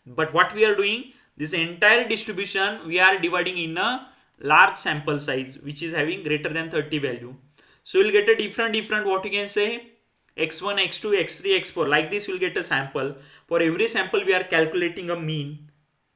But what we are doing, this entire distribution we are dividing in a large sample size which is having greater than 30 value. So you'll get a different what you can say, x1, x2, x3, x4, like this you'll get a sample. For every sample we are calculating a mean,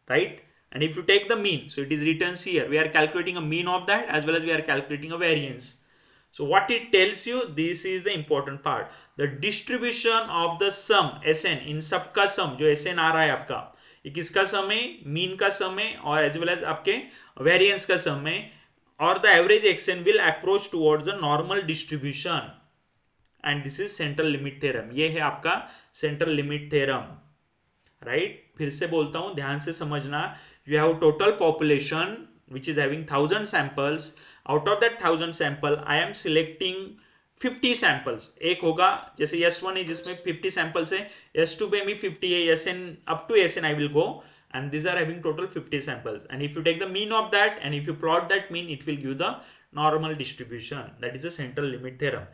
right? And if you take the mean, so it is written here, we are calculating a mean of that as well as we are calculating a variance. So what it tells you, this is the important part, the distribution of the sum Sn, in सबका sum जो Sn आ रहा है आपका, ये किसका सम है? Mean का सम है और एज वेल एज आपके वेरिएंस का सम है, और the average action will approach towards the normal distribution, and this is central limit theorem. ये है आपका सेंट्रल लिमिट थ्योरम, राइट? फिर से बोलता हूं, ध्यान से समझना. You have total population which is having 1000 samples, out of that 1000 sample I am selecting 50 samples. एक होगा जैसे S1 है जिसमें 50 samples है, S2 पे भी 50 है, SN up to SN I will go, and these are having total 50 samples, and if you take the mean of that and if you plot that mean, it will give the normal distribution. That is the central limit theorem.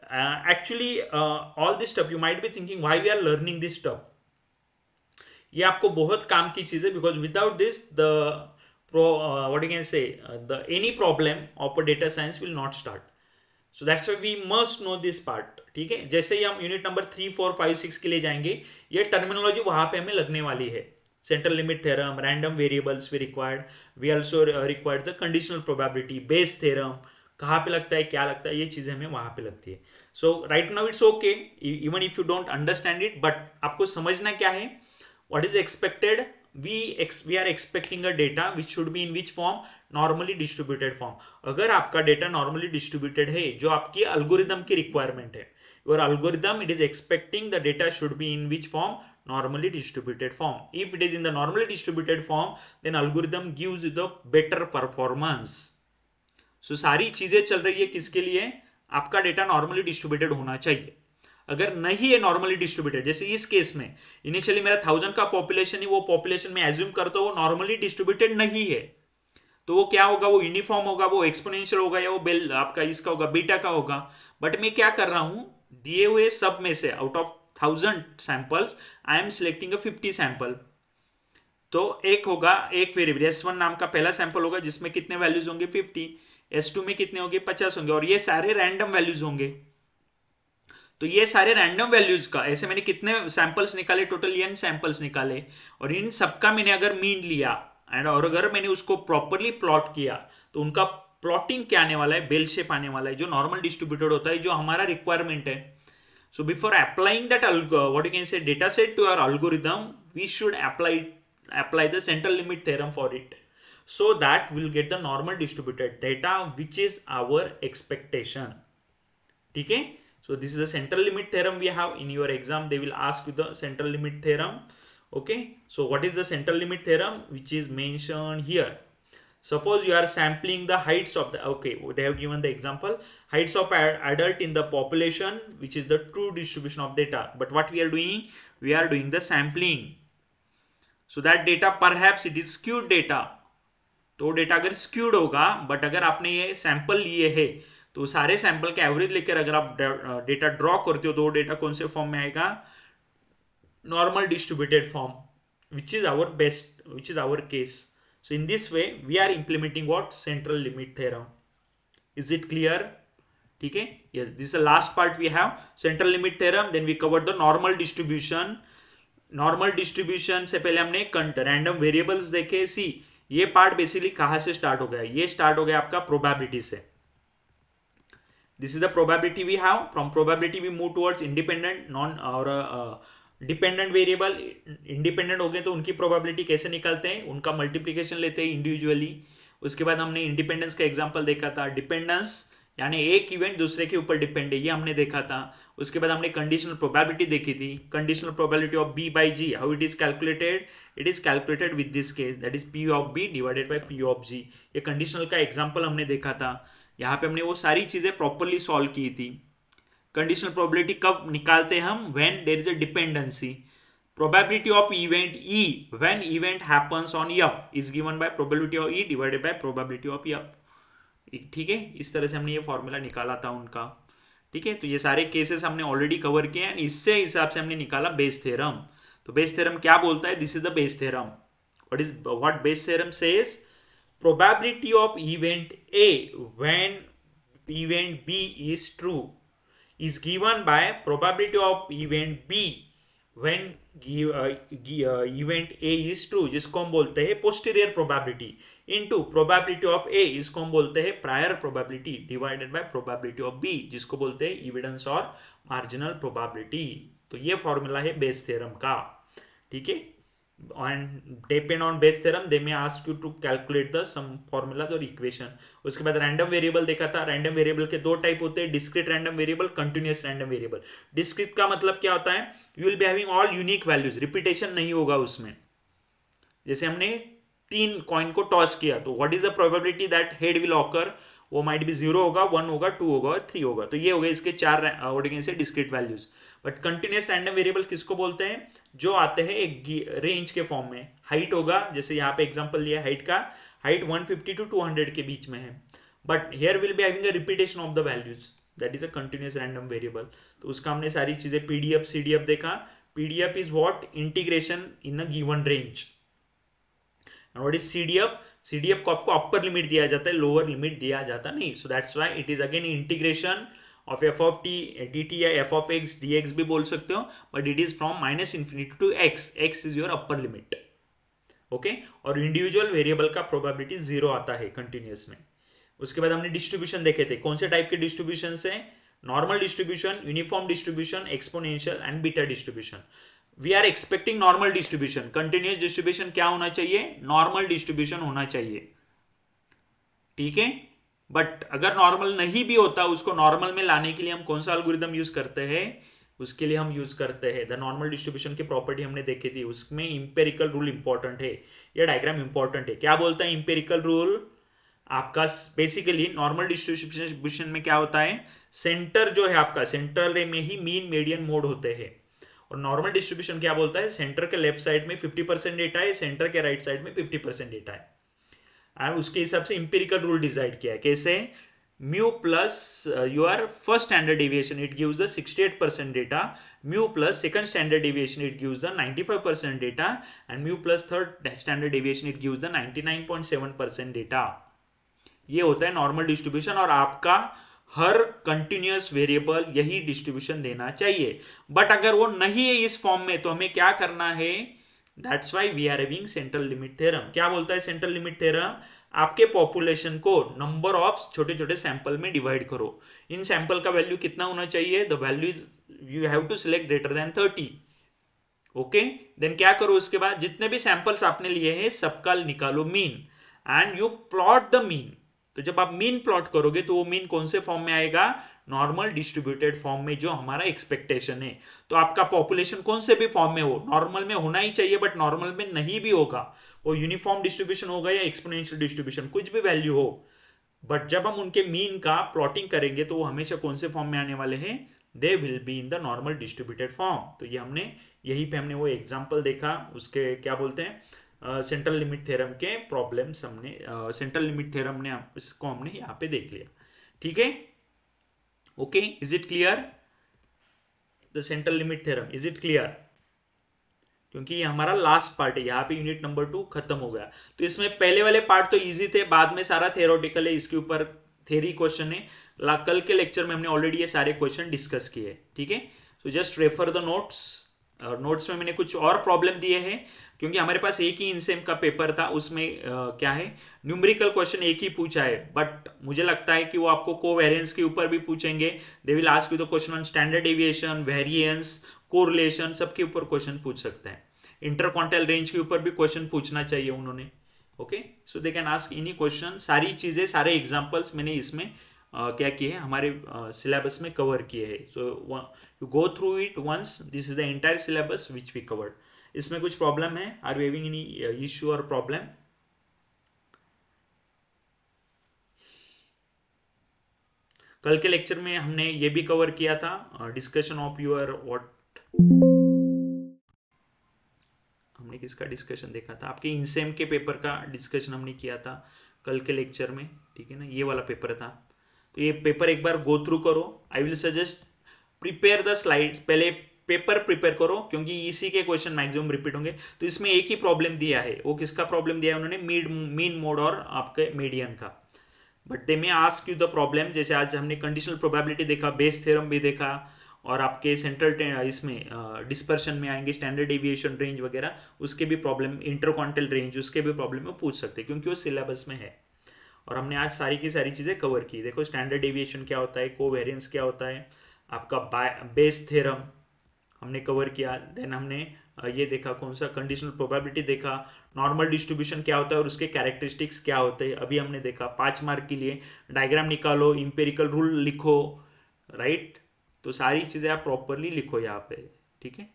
Actually all this stuff you might be thinking why we are learning this stuff. ये आपको बहुत काम की चीज है, because without this the what you can say the any problem of a data science will not start. So that's why we must know this part. ठीक है, जैसे ही हम यूनिट नंबर 3, 4, 5, 6 के लिए जाएंगे, ये टर्मिनोलॉजी वहां पे हमें लगने वाली है. Central limit theorem, random variables we required, we also required the conditional probability, Bayes theorem कहाँ पे लगता है, क्या लगता है, ये चीजें हमें वहां पे लगती है. So right now it's okay even if you don't understand it, but आपको समझना क्या है, what is expected, we are expecting a data which should be in which form, normally distributed form. अगर आपका डेटा नॉर्मली डिस्ट्रीब्यूटेड है, जो आपकी algorithm की रिक्वायरमेंट है, your algorithm it is expecting the data should be in which form, normally distributed form. If it is in the normally distributed form, then algorithm gives you the better performance. So सारी चीजें चल रही है किसके लिए, आपका data normally distributed होना चाहिए. अगर नहीं है नॉर्मली डिस्ट्रीब्यूटेड, जैसे इस केस में इनिशियली मेरा 1000 का पॉपुलेशन है, वो पॉपुलेशन में एज्यूम करता हूं वो नॉर्मली डिस्ट्रीब्यूटेड नहीं है, तो वो क्या होगा, वो यूनिफॉर्म होगा, वो एक्सपोनेंशियल होगा, या वो बेल आपका इसका होगा, बीटा का होगा. बट मैं क्या कर रहा हूं, दिए हुए सब में से out of 1000 samples I am selecting 50 sample. तो एक होगा, एक वेरिएबल S1 नाम का पहला सैंपल होगा जिसमें कितने वैल्यूज होंगे 50, S2 में कितने होंगे 50 होंगे, और ये सारे रैंडम वैल्यूज होंगे. तो ये सारे रैंडम वैल्यूज का ऐसे मैंने कितने सैंपल्स निकाले, टोटल n सैंपल्स निकाले, और इन सबका मैंने अगर मीन लिया एंड और अगर मैंने उसको प्रॉपरली प्लॉट किया, तो उनका प्लॉटिंग क्या आने वाला है, बेल शेप आने वाला है, जो नॉर्मल डिस्ट्रीब्यूटेड होता है, जो हमारा रिक्वायरमेंट है. So before applying that what you can say data set to our algorithm, we should apply the central limit theorem for it, so that we'll get the normal distributed data which is our expectation. ठीक है, so this is the central limit theorem we have in your exam. They will ask you the central limit theorem. Okay, so what is the central limit theorem which is mentioned here? Suppose you are sampling the heights of the, okay, they have given the example, heights of adult in the population, which is the true distribution of data. But what we are doing, we are doing the sampling. So that data perhaps it is skewed data. तो data अगर skewed होगा, but अगर आपने ये sample लिए है तो सारे सैंपल के एवरेज लेकर अगर आप डेटा ड्रॉ करते हो, तो वो डेटा कौन से फॉर्म में आएगा, normal distributed form, which is our best, which is our case. So in this way we are implementing what, central limit theorem. Is it clear? ठीक है, yes, this is the last part we have, central limit theorem. Then we cover the normal distribution. Normal distribution से पहले हमने random variables देखे. सी ये part basically कहां से start हो गया, ये स्टार्ट हो गया आपका प्रोबेबिलिटी से. This is the probability we have. From probability we move towards independent non और डिपेंडेंट वेरिएबल. इंडिपेंडेंट हो गए तो उनकी प्रोबेबिलिटी कैसे निकालते हैं, उनका मल्टीप्लिकेशन लेते हैं इंडिविजुअली. उसके बाद हमने इंडिपेंडेंस का एग्जांपल देखा था, डिपेंडेंस यानी एक इवेंट दूसरे के ऊपर डिपेंड है, ये हमने देखा था. उसके बाद हमने कंडीशनल प्रोबेबिलिटी देखी थी, conditional probability of b by g, how it is calculated, it is calculated with this case, that is p of b divided by p of g. ये कंडीशनल का एग्जांपल हमने देखा था. यहाँ पे हमने वो सारी चीजें प्रॉपरली सॉल्व की थी. कंडीशनल प्रोबेबिलिटी कब निकालते हैं हम, when there is a dependency. Probability of event e when event happens on f is given by probability of e divided by probability of f. ठीक है, इस तरह से हमने ये फॉर्मूला निकाला था उनका. ठीक है, तो ये सारे केसेस हमने ऑलरेडी कवर किए हैं. इससे हिसाब से हमने निकाला बेस थ्योरम. तो बेस थ्योरम क्या बोलता है, this is the Bayes theorem. What Bayes theorem says, probability of event A when event B is true is given by probability of event B when event A is true, जिसको हम बोलते हैं posterior probability, into probability of A, इसको हम बोलते हैं prior probability, divided by probability of B, जिसको बोलते हैं एविडेंस और मार्जिनल प्रोबेबिलिटी. तो ये फॉर्मूला है बेस थ्योरम का. ठीक है, and depend on Bayes theorem they may ask you to calculate the some formulas और इक्वेशन. उसके बाद रैंडम वेरिएबल देखा था. रैंडम वेरिएबल के दो टाइप होते हैं, discrete random variable, continuous random variable. Discrete का मतलब क्या होता है, you will be having all unique values, repetition नहीं होगा उसमें. जैसे हमने 3 कॉइन को टॉस किया, तो what is the probability that head will occur, वो माइट भी 0 होगा, 1 होगा, 2 होगा और 3 होगा। तो ये हो गए इसके 4 से discrete values. But continuous random variable किसको बोलते हैं, जो आते हैं एक रेंज के फॉर्म में। हाइट होगा, जैसे यहाँ पे एग्जांपल लिया हाइट का, हाइट 150 टू 200 के बीच में है, but here will be having a repetition of the values, that is a continuous random variable. तो उसका हमने सारी चीजें पीडीएफ सीडीएफ देखा। PDF is what, integration in a given range. And what is CDF, CDF को आपको upper limit दिया जाता है, लोअर लिमिट दिया जाता नहीं, so that's why it is again integration of f of t d t या f of x d x भी बोल सकते हो, but it is from minus infinity to x, x is your upper limit. Okay, और individual variable का probability 0 आता है continuous में। उसके बाद हमने डिस्ट्रीब्यूशन देखे थे, कौन से टाइप के डिस्ट्रीब्यूशन है, normal distribution, uniform distribution, exponential and beta distribution. We are expecting normal distribution. Continuous distribution क्या होना चाहिए, नॉर्मल डिस्ट्रीब्यूशन होना चाहिए, ठीक है। बट अगर नॉर्मल नहीं भी होता, उसको नॉर्मल में लाने के लिए हम कौन सा एल्गोरिथम यूज करते हैं, उसके लिए हम यूज करते हैं द नॉर्मल डिस्ट्रीब्यूशन की प्रॉपर्टी हमने देखी थी, उसमें इंपेरिकल रूल इंपॉर्टेंट है। ये डायग्राम इंपॉर्टेंट है। क्या बोलता है इंपेरिकल रूल आपका, बेसिकली नॉर्मल डिस्ट्रीब्यूशन में क्या होता है, सेंटर जो है आपका, सेंट्रल रे में ही मीन मीडियन मोड होते हैं। और नॉर्मल डिस्ट्रीब्यूशन क्या बोलता है, सेंटर के लेफ्ट साइड में 50% डेटा है, सेंटर के राइट साइड में 50% डेटा है। और उसके हिसाब से इंपेरिकल रूल डिसाइड किया है, कैसे, mu plus your first standard deviation it gives the 68% data, mu plus second standard deviation it gives the 95% data, and mu plus third standard deviation it gives the 99.7% data. ये होता है normal distribution, और आपका हर continuous variable यही distribution देना चाहिए। But अगर वो नहीं है इस फॉर्म में, तो हमें क्या करना है, that's why we are having central limit theorem. क्या बोलता है सेंट्रल लिमिट थ्योरम, आपके पॉपुलेशन को नंबर ऑफ छोटे छोटे सैंपल में डिवाइड करो। इन सैंपल का वैल्यू कितना होना चाहिए, the value is you have to select greater than 30। Okay, then क्या करो, उसके बाद जितने भी सैंपल्स आपने लिए हैं सबका निकालो mean, and you plot the mean. तो जब आप मीन प्लॉट करोगे तो वो मीन कौन से फॉर्म में आएगा, नॉर्मल डिस्ट्रीब्यूटेड फॉर्म में, जो हमारा एक्सपेक्टेशन है। तो आपका पॉपुलेशन कौन से भी फॉर्म में हो, नॉर्मल में होना ही चाहिए, बट नॉर्मल में नहीं भी होगा, वो यूनिफॉर्म डिस्ट्रीब्यूशन होगा या एक्सपोनेंशियल डिस्ट्रीब्यूशन, कुछ भी वैल्यू हो, बट जब हम उनके मीन का प्लॉटिंग करेंगे तो वो हमेशा कौन से फॉर्म में आने वाले हैं, they will be in the normal distributed form. तो ये हमने यहीं पे हमने वो एग्जांपल देखा, उसके क्या बोलते हैं, सेंट्रल लिमिट थ्योरम के प्रॉब्लम्स हमने, सेंट्रल लिमिट थ्योरम ने इसको हमने यहाँ पे देख लिया, ठीक है। Okay, is it clear, the central limit theorem, is it clear, क्योंकि ये हमारा लास्ट पार्ट है, यहाँ पे यूनिट नंबर 2 खत्म हो गया। तो इसमें पहले वाले पार्ट तो इजी थे, बाद में सारा थ्योरेटिकल है, इसके ऊपर थ्योरी क्वेश्चन है। कल के लेक्चर में हमने ऑलरेडी ये सारे क्वेश्चन डिस्कस किए, ठीक है। So just refer the notes, और नोट्स में मैंने कुछ और प्रॉब्लम दिए हैं, क्योंकि हमारे पास एक ही इनसेम का पेपर था, उसमें क्या है, न्यूमेरिकल क्वेश्चन एक ही पूछा है, बट मुझे लगता है कि वो आपको कोवेरिएंस के ऊपर भी पूछेंगे। They will ask you the question on standard deviation, variance, correlation, सबके ऊपर क्वेश्चन पूछ सकते हैं। इंटरक्वांटाइल रेंज के ऊपर भी क्वेश्चन पूछना चाहिए उन्होंने। Okay, so they can ask any question. सारी चीजें, सारे एग्जांपल्स मैंने इसमें क्या किए हैं, हमारे सिलेबस में कवर किए हैं। So you go through it once, this is the entire syllabus which we covered. इसमें कुछ प्रॉब्लम है, are we having any issue और प्रॉब्लम? कल के लेक्चर में हमने ये भी कवर किया था, डिस्कशन ऑफ योर व्हाट, हमने किसका डिस्कशन देखा था, आपके इनसेम के पेपर का डिस्कशन हमने किया था कल के लेक्चर में, ठीक है ना, ये वाला पेपर था। तो ये पेपर एक बार गो थ्रू करो। I will suggest prepare the slides, पहले पेपर प्रिपेयर करो, क्योंकि इसी के क्वेश्चन मैक्सिमम रिपीट होंगे। तो इसमें एक ही प्रॉब्लम दिया है, वो किसका प्रॉब्लम दिया है उन्होंने, मीन मोड और आपके मीडियन का। बट दे में आस्क यू द प्रॉब्लम, जैसे आज हमने कंडीशनल प्रोबेबिलिटी देखा, बेस थ्योरम भी देखा, और आपके सेंट्रल इसमें डिस्पर्शन में आएंगे स्टैंडर्ड डेविएशन रेंज वगैरह, उसके भी प्रॉब्लम, इंटरक्वांटल रेंज, उसके भी प्रॉब्लम में पूछ सकते हैं, क्योंकि वो सिलेबस में है। और हमने आज सारी की सारी चीज़ें कवर की। देखो स्टैंडर्ड डेविएशन क्या होता है, कोवेरिएंस क्या होता है, आपका बेस थ्योरम हमने कवर किया। देन हमने ये देखा कौन सा, कंडीशनल प्रोबेबिलिटी देखा, नॉर्मल डिस्ट्रीब्यूशन क्या होता है और उसके कैरेक्टरिस्टिक्स क्या होते हैं, अभी हमने देखा। 5 मार्क के लिए डायग्राम निकालो, इंपेरिकल रूल लिखो, राइट। तो सारी चीज़ें आप प्रॉपरली लिखो यहाँ पे, ठीक है।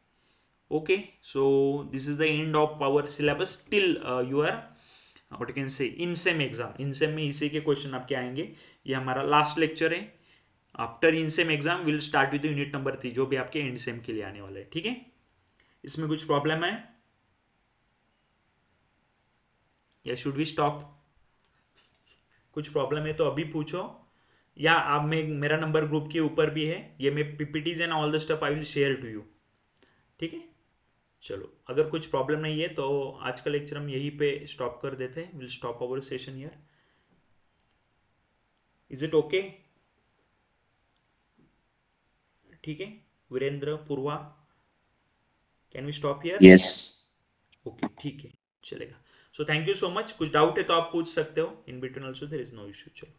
Okay, so this is the end of our syllabus till you are what you can say in sem exam, in sem में इसी के क्वेश्चन आपके आएंगे। ये हमारा लास्ट लेक्चर है। After in sem exam will start with unit number 3 जो भी आपके एंड सेम के लिए आने वाला है। ठीक है, इसमें कुछ प्रॉब्लम है या शुड वी स्टॉप? कुछ प्रॉब्लम है तो अभी पूछो, या आप में मेरा नंबर ग्रुप के ऊपर भी है, ये मैं PPTs and all the stuff I will share to you. ठीक है, चलो अगर कुछ प्रॉब्लम नहीं है तो आज का लेक्चर हम यहीं पे स्टॉप कर देते हैं। Will stop our session here. Is it okay? ठीक है Virendra, Purva, can we stop here? Yes. Okay ठीक है, चलेगा। So thank you so much. कुछ डाउट है तो आप पूछ सकते हो in between also, there is no issue. चलो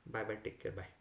bye bye, take care, bye.